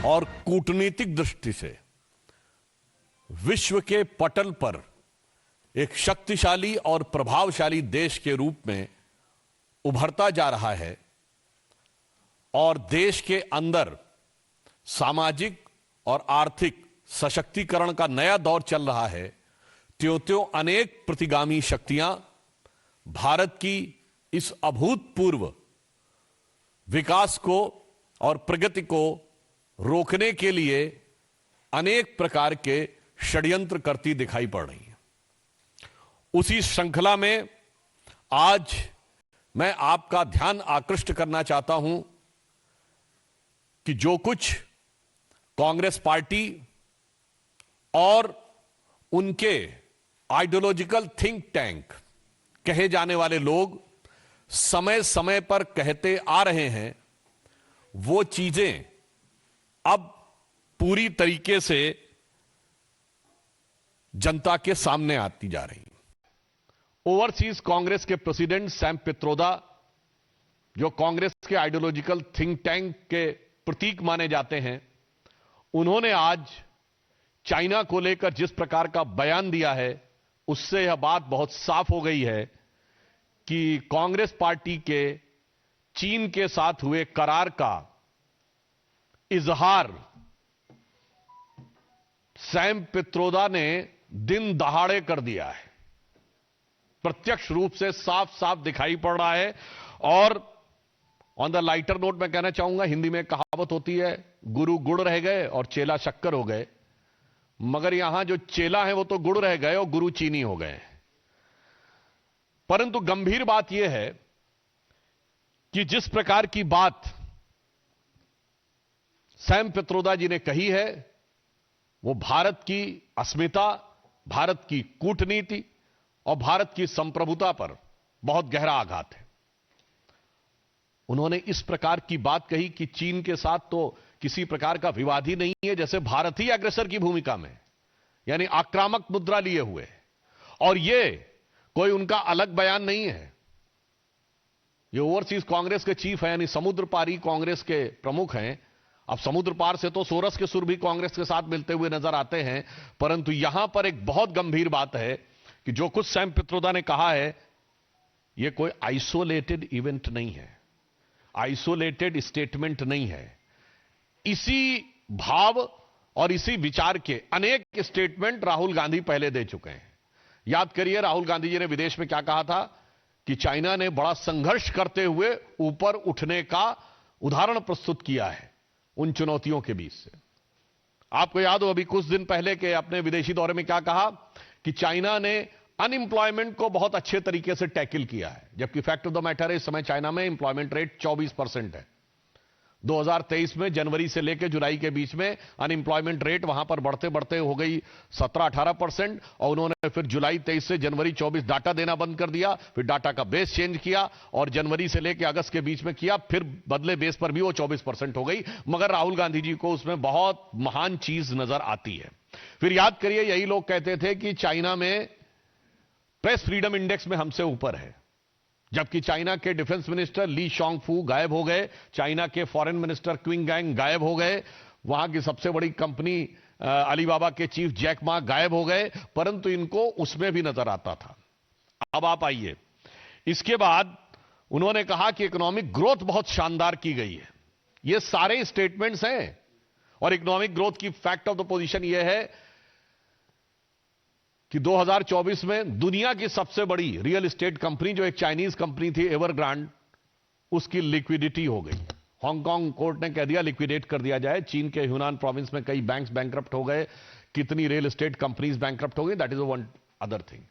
और कूटनीतिक दृष्टि से विश्व के पटल पर एक शक्तिशाली और प्रभावशाली देश के रूप में उभरता जा रहा है और देश के अंदर सामाजिक और आर्थिक सशक्तिकरण का नया दौर चल रहा है, त्यों-त्यों अनेक प्रतिगामी शक्तियां भारत की इस अभूतपूर्व विकास को और प्रगति को रोकने के लिए अनेक प्रकार के षड्यंत्र करती दिखाई पड़ रही है। उसी श्रृंखला में आज मैं आपका ध्यान आकृष्ट करना चाहता हूं कि जो कुछ कांग्रेस पार्टी और उनके आइडियोलॉजिकल थिंक टैंक कहे जाने वाले लोग समय समय पर कहते आ रहे हैं, वो चीजें अब पूरी तरीके से जनता के सामने आती जा रही हैं। ओवरसीज कांग्रेस के प्रेसिडेंट सैम पित्रोदा, जो कांग्रेस के आइडियोलॉजिकल थिंक टैंक के प्रतीक माने जाते हैं, उन्होंने आज चाइना को लेकर जिस प्रकार का बयान दिया है, उससे यह बात बहुत साफ हो गई है कि कांग्रेस पार्टी के चीन के साथ हुए करार का इजहार सैम पित्रोदा ने दिन दहाड़े कर दिया है। प्रत्यक्ष रूप से साफ साफ दिखाई पड़ रहा है। और ऑन द लाइटर नोट मैं कहना चाहूंगा, हिंदी में कहावत होती है, गुरु गुड़ रह गए और चेला शक्कर हो गए, मगर यहां जो चेला है वो तो गुड़ रह गए और गुरु चीनी हो गए। परंतु गंभीर बात यह है कि जिस प्रकार की बात सैम पित्रोदा जी ने कही है, वो भारत की अस्मिता, भारत की कूटनीति और भारत की संप्रभुता पर बहुत गहरा आघात है। उन्होंने इस प्रकार की बात कही कि चीन के साथ तो किसी प्रकार का विवाद ही नहीं है, जैसे भारत ही अग्रेसर की भूमिका में, यानी आक्रामक मुद्रा लिए हुए। और यह कोई उनका अलग बयान नहीं है। ये ओवरसीज कांग्रेस के चीफ है, यानी समुद्र पारी कांग्रेस के प्रमुख हैं। अब समुद्र पार से तो सोरस के सुर भी कांग्रेस के साथ मिलते हुए नजर आते हैं, परंतु यहां पर एक बहुत गंभीर बात है कि जो कुछ सैम पित्रोदा ने कहा है, यह कोई आइसोलेटेड इवेंट नहीं है, आइसोलेटेड स्टेटमेंट नहीं है। इसी भाव और इसी विचार के अनेक स्टेटमेंट राहुल गांधी पहले दे चुके हैं। याद करिए, राहुल गांधी जी ने विदेश में क्या कहा था कि चाइना ने बड़ा संघर्ष करते हुए ऊपर उठने का उदाहरण प्रस्तुत किया है उन चुनौतियों के बीच से। आपको याद हो, अभी कुछ दिन पहले के अपने विदेशी दौरे में क्या कहा कि चाइना ने अनएम्प्लॉयमेंट को बहुत अच्छे तरीके से टैकल किया है, जबकि फैक्ट ऑफ द मैटर है इस समय चाइना में एम्प्लॉयमेंट रेट 24% है। 2023 में जनवरी से लेकर जुलाई के बीच में अनएम्प्लॉयमेंट रेट वहां पर बढ़ते बढ़ते हो गई 17-18%, और उन्होंने फिर जुलाई 23 से जनवरी 24 डाटा देना बंद कर दिया, फिर डाटा का बेस चेंज किया और जनवरी से लेकर अगस्त के बीच में किया, फिर बदले बेस पर भी वो 24% हो गई। मगर राहुल गांधी जी को उसमें बहुत महान चीज नजर आती है। फिर याद करिए, यही लोग कहते थे कि चाइना में प्रेस फ्रीडम इंडेक्स में हमसे ऊपर है, जबकि चाइना के डिफेंस मिनिस्टर ली शॉन्गफू गायब हो गए, चाइना के फॉरेन मिनिस्टर क्विंग गैंग गायब हो गए, वहां की सबसे बड़ी कंपनी अलीबाबा के चीफ जैक मा गायब हो गए, परंतु इनको उसमें भी नजर आता था। अब आप आइए, इसके बाद उन्होंने कहा कि इकोनॉमिक ग्रोथ बहुत शानदार की गई है। ये सारे स्टेटमेंट्स हैं, और इकोनॉमिक ग्रोथ की फैक्ट ऑफ द पोजीशन यह है कि 2024 में दुनिया की सबसे बड़ी रियल एस्टेट कंपनी, जो एक चाइनीज कंपनी थी एवरग्रांड, उसकी लिक्विडिटी हो गई। हांगकांग कोर्ट ने कह दिया लिक्विडेट कर दिया जाए। चीन के ह्यूनान प्रोविंस में कई बैंक्स बैंकरप्ट हो गए, कितनी रियल एस्टेट कंपनीज बैंकरप्ट हो गई, that is one other thing.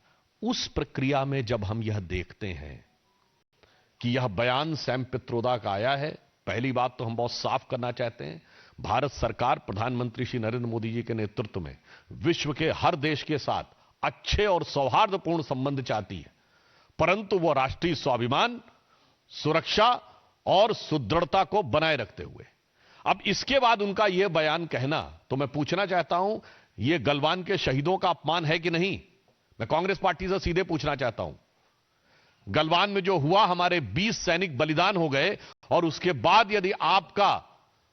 उस प्रक्रिया में जब हम यह देखते हैं कि यह बयान सैम पित्रोदा का आया है, पहली बात तो हम बहुत साफ करना चाहते हैं, भारत सरकार प्रधानमंत्री श्री नरेंद्र मोदी जी के नेतृत्व में विश्व के हर देश के साथ अच्छे और सौहार्दपूर्ण संबंध चाहती है, परंतु वो राष्ट्रीय स्वाभिमान, सुरक्षा और सुदृढ़ता को बनाए रखते हुए। अब इसके बाद उनका यह बयान कहना, तो मैं पूछना चाहता हूं, यह गलवान के शहीदों का अपमान है कि नहीं? मैं कांग्रेस पार्टी से सीधे पूछना चाहता हूं। गलवान में जो हुआ, हमारे 20 सैनिक बलिदान हो गए, और उसके बाद यदि आपका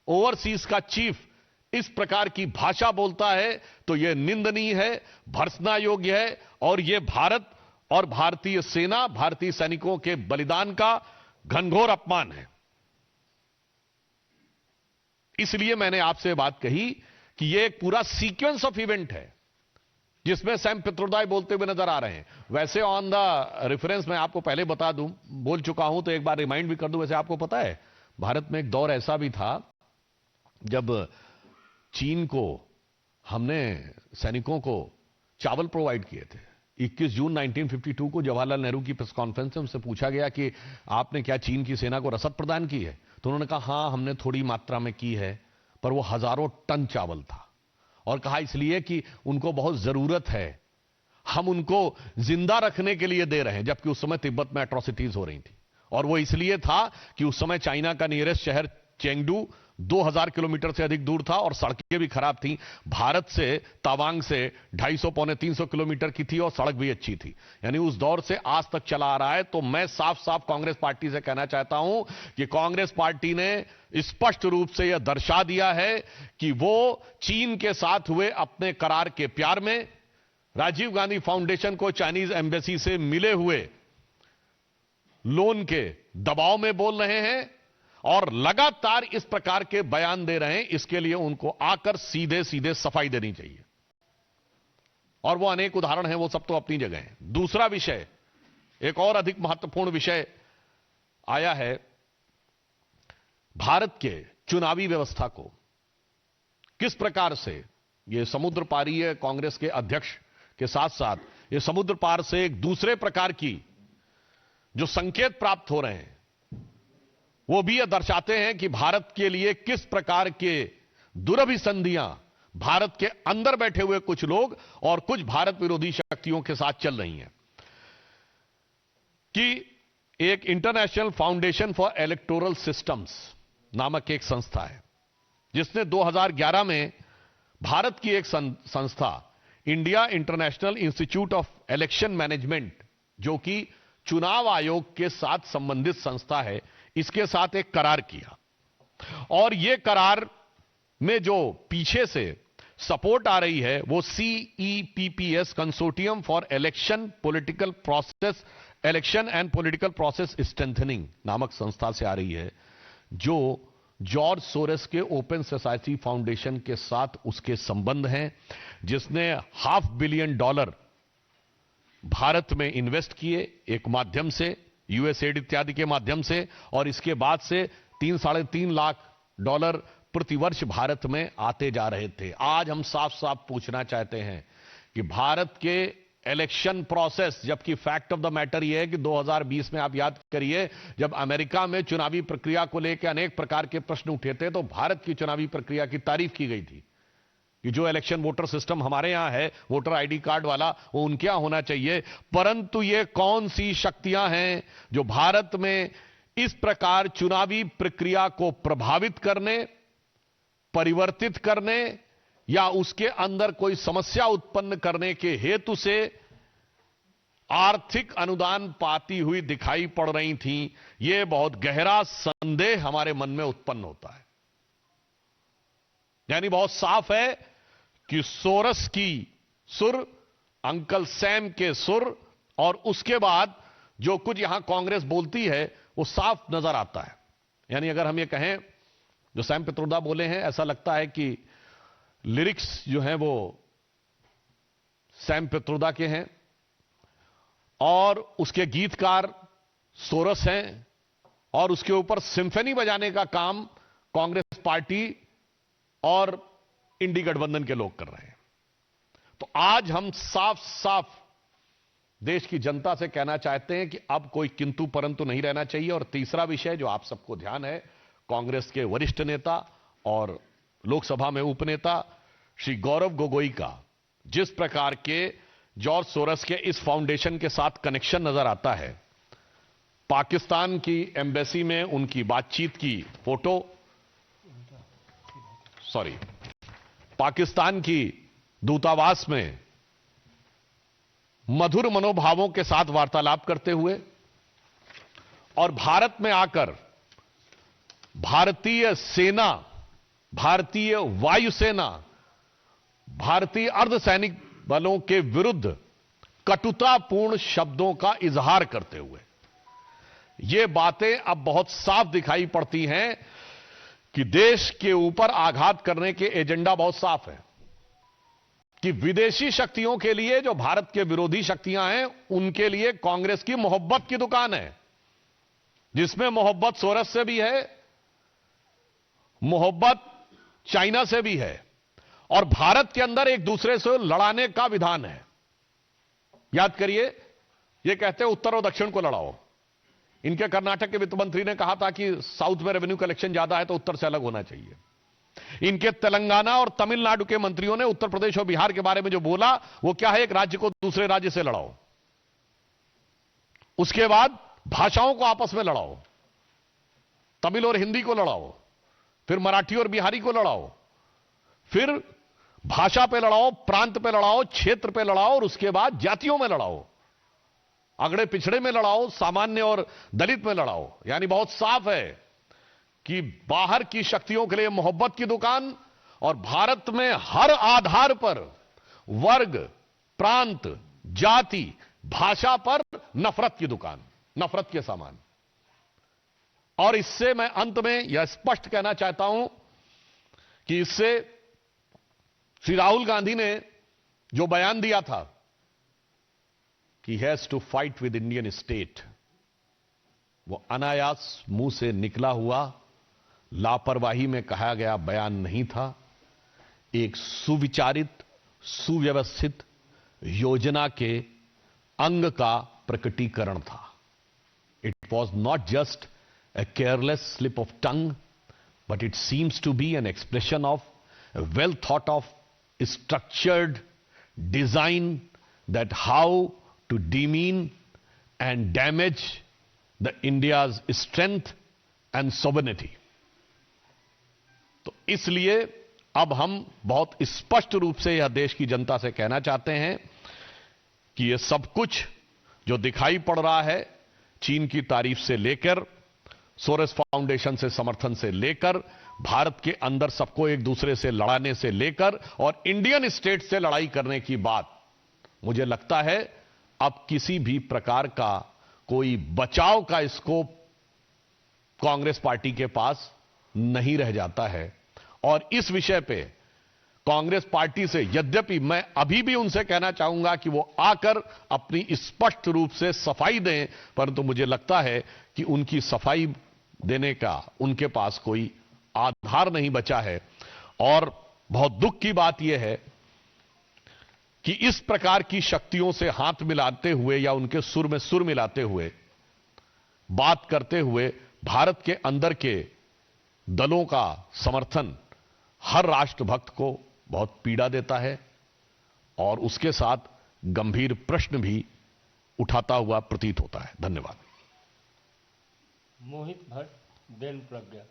ओवरसीज का चीफ इस प्रकार की भाषा बोलता है तो यह निंदनीय है, भर्त्सना योग्य है और यह भारत और भारतीय सेना, भारतीय सैनिकों के बलिदान का घनघोर अपमान है। इसलिए मैंने आपसे बात कही कि यह एक पूरा सीक्वेंस ऑफ इवेंट है जिसमें सैम पित्रोदा बोलते हुए नजर आ रहे हैं। वैसे ऑन द रेफरेंस मैं आपको पहले बता दूं, बोल चुका हूं तो एक बार रिमाइंड भी कर दूं। वैसे आपको पता है भारत में एक दौर ऐसा भी था जब चीन को हमने सैनिकों को चावल प्रोवाइड किए थे। 21 जून 1952 को जवाहरलाल नेहरू की प्रेस कॉन्फ्रेंस में उनसे पूछा गया कि आपने क्या चीन की सेना को रसद प्रदान की है, तो उन्होंने कहा हां हमने थोड़ी मात्रा में की है, पर वो हजारों टन चावल था और कहा इसलिए कि उनको बहुत जरूरत है, हम उनको जिंदा रखने के लिए दे रहे हैं। जबकि उस समय तिब्बत में एट्रोसिटीज हो रही थी और वो इसलिए था कि उस समय चाइना का नियरेस्ट शहर चेंगडू 2000 किलोमीटर से अधिक दूर था और सड़कें भी खराब थी। भारत से तवांग से 250 पौने 300 किलोमीटर की थी और सड़क भी अच्छी थी। यानी उस दौर से आज तक चला आ रहा है। तो मैं साफ साफ कांग्रेस पार्टी से कहना चाहता हूं कि कांग्रेस पार्टी ने स्पष्ट रूप से यह दर्शा दिया है कि वो चीन के साथ हुए अपने करार के प्यार में राजीव गांधी फाउंडेशन को चाइनीज एम्बेसी से मिले हुए लोन के दबाव में बोल रहे हैं और लगातार इस प्रकार के बयान दे रहे हैं। इसके लिए उनको आकर सीधे सीधे सफाई देनी चाहिए और वो अनेक उदाहरण हैं, वो सब तो अपनी जगह हैं। दूसरा विषय, एक और अधिक महत्वपूर्ण विषय आया है, भारत के चुनावी व्यवस्था को किस प्रकार से ये समुद्र पारीय कांग्रेस के अध्यक्ष के साथ साथ ये समुद्र पार से एक दूसरे प्रकार की जो संकेत प्राप्त हो रहे हैं वो भी यह दर्शाते हैं कि भारत के लिए किस प्रकार के दुरभिसंधियां भारत के अंदर बैठे हुए कुछ लोग और कुछ भारत विरोधी शक्तियों के साथ चल रही हैं। कि एक international foundation for electoral systems नामक एक संस्था है जिसने 2011 में भारत की एक संस्था India international institute of election management, जो कि चुनाव आयोग के साथ संबंधित संस्था है, इसके साथ एक करार किया और यह करार में जो पीछे से सपोर्ट आ रही है वो CEPPS consortium for election political process election and political process strengthening नामक संस्था से आ रही है, जो जॉर्ज सोरेस के ओपन सोसाइटी फाउंडेशन के साथ उसके संबंध हैं, जिसने $500 मिलियन भारत में इन्वेस्ट किए एक माध्यम से, यूएसएड इत्यादि के माध्यम से, और इसके बाद से $3-3.5 लाख प्रतिवर्ष भारत में आते जा रहे थे। आज हम साफ साफ पूछना चाहते हैं कि भारत के इलेक्शन प्रोसेस, जबकि फैक्ट ऑफ द मैटर यह है कि 2020 में आप याद करिए जब अमेरिका में चुनावी प्रक्रिया को लेकर अनेक प्रकार के प्रश्न उठे थे तो भारत की चुनावी प्रक्रिया की तारीफ की गई थी कि जो इलेक्शन वोटर सिस्टम हमारे यहां है, वोटर आईडी कार्ड वाला, वो उनके यहां होना चाहिए। परंतु ये कौन सी शक्तियां हैं जो भारत में इस प्रकार चुनावी प्रक्रिया को प्रभावित करने, परिवर्तित करने या उसके अंदर कोई समस्या उत्पन्न करने के हेतु से आर्थिक अनुदान पाती हुई दिखाई पड़ रही थी। यह बहुत गहरा संदेह हमारे मन में उत्पन्न होता है। यानी बहुत साफ है कि सोरस की सुर, अंकल सैम के सुर और उसके बाद जो कुछ यहां कांग्रेस बोलती है वो साफ नजर आता है। यानी अगर हम ये कहें जो सैम पित्रोदा बोले हैं, ऐसा लगता है कि लिरिक्स जो हैं वो सैम पित्रोदा के हैं और उसके गीतकार सोरस हैं और उसके ऊपर सिम्फनी बजाने का काम कांग्रेस पार्टी और इंडी गठबंधन के लोग कर रहे हैं। तो आज हम साफ साफ देश की जनता से कहना चाहते हैं कि अब कोई किंतु परंतु नहीं रहना चाहिए। और तीसरा विषय जो आप सबको ध्यान है, कांग्रेस के वरिष्ठ नेता और लोकसभा में उपनेता श्री गौरव गोगोई का जिस प्रकार के जॉर्ज सोरस के इस फाउंडेशन के साथ कनेक्शन नजर आता है, पाकिस्तान की एम्बेसी में उनकी बातचीत की फोटो, पाकिस्तान की दूतावास में मधुर मनोभावों के साथ वार्तालाप करते हुए और भारत में आकर भारतीय सेना भारतीय वायुसेना, भारतीय अर्धसैनिक बलों के विरुद्ध कटुतापूर्ण शब्दों का इजहार करते हुए ये बातें अब बहुत साफ दिखाई पड़ती हैं कि देश के ऊपर आघात करने के एजेंडा बहुत साफ है कि विदेशी शक्तियों के लिए, जो भारत के विरोधी शक्तियां हैं, उनके लिए कांग्रेस की मोहब्बत की दुकान है, जिसमें मोहब्बत सोरस से भी है, मोहब्बत चाइना से भी है, और भारत के अंदर एक दूसरे से लड़ाने का विधान है। याद करिए, ये कहते हैं उत्तर और दक्षिण को लड़ाओ। इनके कर्नाटक के वित्त मंत्री ने कहा था कि साउथ में रेवेन्यू कलेक्शन ज्यादा है तो उत्तर से अलग होना चाहिए। इनके तेलंगाना और तमिलनाडु के मंत्रियों ने उत्तर प्रदेश और बिहार के बारे में जो बोला, वो क्या है, एक राज्य को दूसरे राज्य से लड़ाओ, उसके बाद भाषाओं को आपस में लड़ाओ, तमिल और हिंदी को लड़ाओ, फिर मराठी और बिहारी को लड़ाओ, फिर भाषा पे लड़ाओ, प्रांत पे लड़ाओ, क्षेत्र पे लड़ाओ, और उसके बाद जातियों में लड़ाओ, अगड़े पिछड़े में लड़ाओ, सामान्य और दलित में लड़ाओ। यानी बहुत साफ है कि बाहर की शक्तियों के लिए मोहब्बत की दुकान, और भारत में हर आधार पर वर्ग, प्रांत, जाति, भाषा पर नफरत की दुकान, नफरत के सामान। और इससे मैं अंत में यह स्पष्ट कहना चाहता हूं कि इससे श्री राहुल गांधी ने जो बयान दिया था कि has to fight with Indian state, वो अनायास मुंह से निकला हुआ, लापरवाही में कहा गया बयान नहीं था। एक सुविचारित, सुव्यवस्थित योजना के अंग का प्रकटीकरण था। It was not just a careless slip of tongue, but it seems to be an expression of a well thought of structured design that how to demean and damage the India's strength and sovereignty. तो इसलिए अब हम बहुत स्पष्ट रूप से यह देश की जनता से कहना चाहते हैं कि यह सब कुछ जो दिखाई पड़ रहा है, चीन की तारीफ से लेकर, सोरेस फाउंडेशन से समर्थन से लेकर, भारत के अंदर सबको एक दूसरे से लड़ाने से लेकर, और इंडियन स्टेट से लड़ाई करने की बात, मुझे लगता है अब किसी भी प्रकार का कोई बचाव का स्कोप कांग्रेस पार्टी के पास नहीं रह जाता है। और इस विषय पे कांग्रेस पार्टी से, यद्यपि मैं अभी भी उनसे कहना चाहूंगा कि वो आकर अपनी स्पष्ट रूप से सफाई दें, परंतु मुझे लगता है कि उनकी सफाई देने का उनके पास कोई आधार नहीं बचा है। और बहुत दुख की बात यह है कि इस प्रकार की शक्तियों से हाथ मिलाते हुए या उनके सुर में सुर मिलाते हुए बात करते हुए भारत के अंदर के दलों का समर्थन हर राष्ट्रभक्त को बहुत पीड़ा देता है और उसके साथ गंभीर प्रश्न भी उठाता हुआ प्रतीत होता है। धन्यवाद। Mohit Bhatt, then Pragya.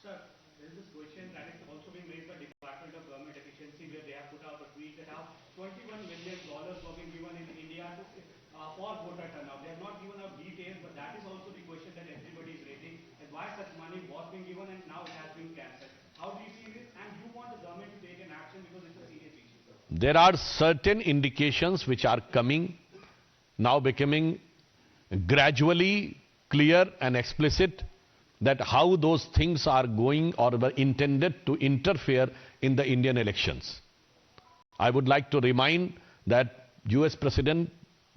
Sir, there is this question that is also being raised by Department of Government Efficiency, where they have put out a tweet that how $21 million were being given in India for voter turnout. They have not given out details, but that is also the question that everybody is raising, that why such money was being given and now it has been cancelled. How do you see this? And you want the government to take an action because it's a serious issue, sir. There are certain indications which are coming, now becoming gradually clear and explicit, that how those things are going or were intended to interfere in the Indian elections. I would like to remind that US President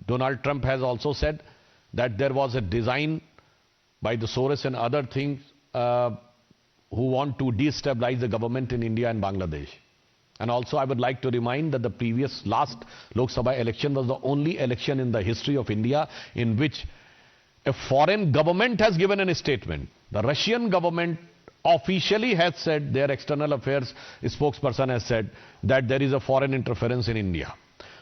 Donald Trump has also said that there was a design by the Soros and other things who want to destabilize the government in India and Bangladesh. And also I would like to remind that the last Lok Sabha election was the only election in the history of India in which a foreign government has given a statement. The Russian government officially has said, their external affairs spokesperson has said that there is a foreign interference in India.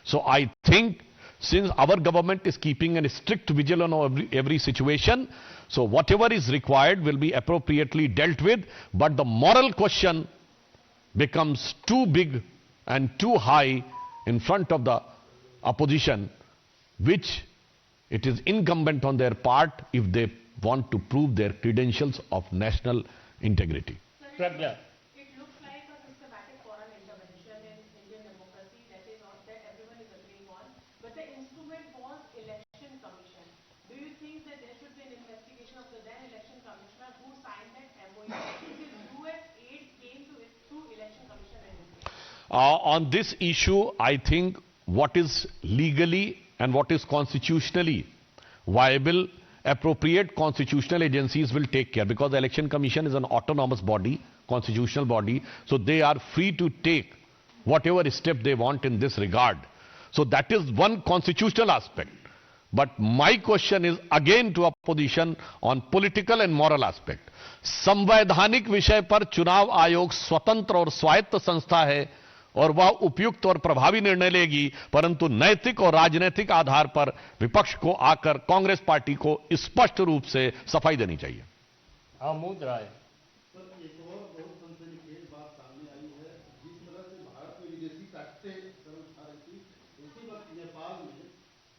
So I think since our government is keeping a strict vigil on every situation, so whatever is required will be appropriately dealt with, but the moral question becomes too big and too high in front of the opposition, which it is incumbent on their part if they want to prove their credentials of national integrity. Pragya. It the instrument was election commission. Do you think that there should be an investigation of the then election commissioner who signed that MOU? Because US aid came to it through election commission and On this issue, I think what is legally and what is constitutionally viable, appropriate constitutional agencies will take care, because the Election Commission is an autonomous body, constitutional body, so they are free to take whatever step they want in this regard. So that is one constitutional aspect. But my question is again to opposition on political and moral aspect. संवैधानिक विषय पर चुनाव आयोग स्वतंत्र और स्वायत्त संस्था है और वह उपयुक्त और प्रभावी निर्णय लेगी, परंतु नैतिक और राजनीतिक आधार पर विपक्ष को आकर कांग्रेस पार्टी को स्पष्ट रूप से सफाई देनी चाहिए। आमोद राय। सर, एक और बहुत सनसनीखेज बात सामने आई है। जिस तरह से भारत में विदेशी ताकतें कदम उठा रही थी, उसी वक्त नेपाल में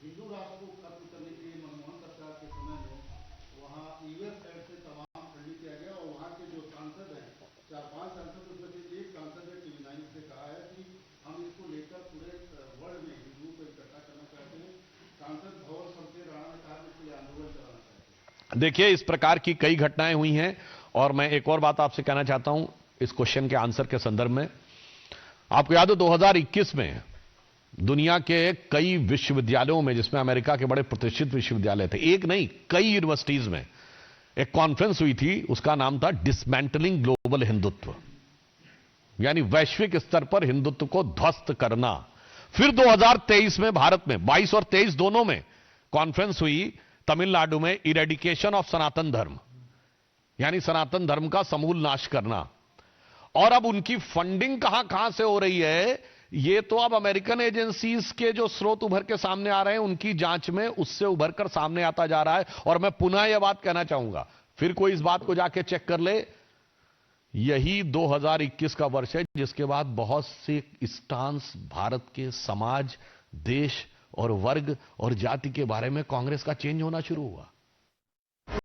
हिंदू राष्ट्र को खत्म करने के लिए मनमोहन सरकार के समय में वहाँ यूएस साइड से तमाम खंडित किया गया और वहाँ के जो सांसद हैं, 4-5 सांसद, उसमें से एक सांसद ने टीवी9 से कहा है कि हम इसको लेकर पूरे वर्ल्ड में हिंदुओं को इकट्ठा करना चाहते हैं। सांसद धवल शमशेर राणा ने कहा कि इसके लिए आंदोलन कराना चाहते हैं। देखिए, इस प्रकार की कई घटनाएं हुई हैं और मैं एक और बात आपसे कहना चाहता हूं इस क्वेश्चन के आंसर के संदर्भ में। आपको याद हो 2021 में दुनिया के कई विश्वविद्यालयों में, जिसमें अमेरिका के बड़े प्रतिष्ठित विश्वविद्यालय थे, एक नहीं कई यूनिवर्सिटीज में एक कॉन्फ्रेंस हुई थी, उसका नाम था डिसमेंटलिंग ग्लोबल हिंदुत्व, यानी वैश्विक स्तर पर हिंदुत्व को ध्वस्त करना। फिर 2023 में भारत में 22 और 23 दोनों में कॉन्फ्रेंस हुई तमिलनाडु में, इरेडिकेशन ऑफ सनातन धर्म, यानी सनातन धर्म का समूल नाश करना। और अब उनकी फंडिंग कहां से हो रही है, ये तो अब अमेरिकन एजेंसीज के जो स्रोत उभर के सामने आ रहे हैं उनकी जांच में उससे उभर कर सामने आता जा रहा है। और मैं पुनः यह बात कहना चाहूंगा, फिर कोई इस बात को जाके चेक कर ले, यही 2021 का वर्ष है जिसके बाद बहुत से स्टांस भारत के समाज, देश और वर्ग और जाति के बारे में कांग्रेस का चेंज होना शुरू हुआ।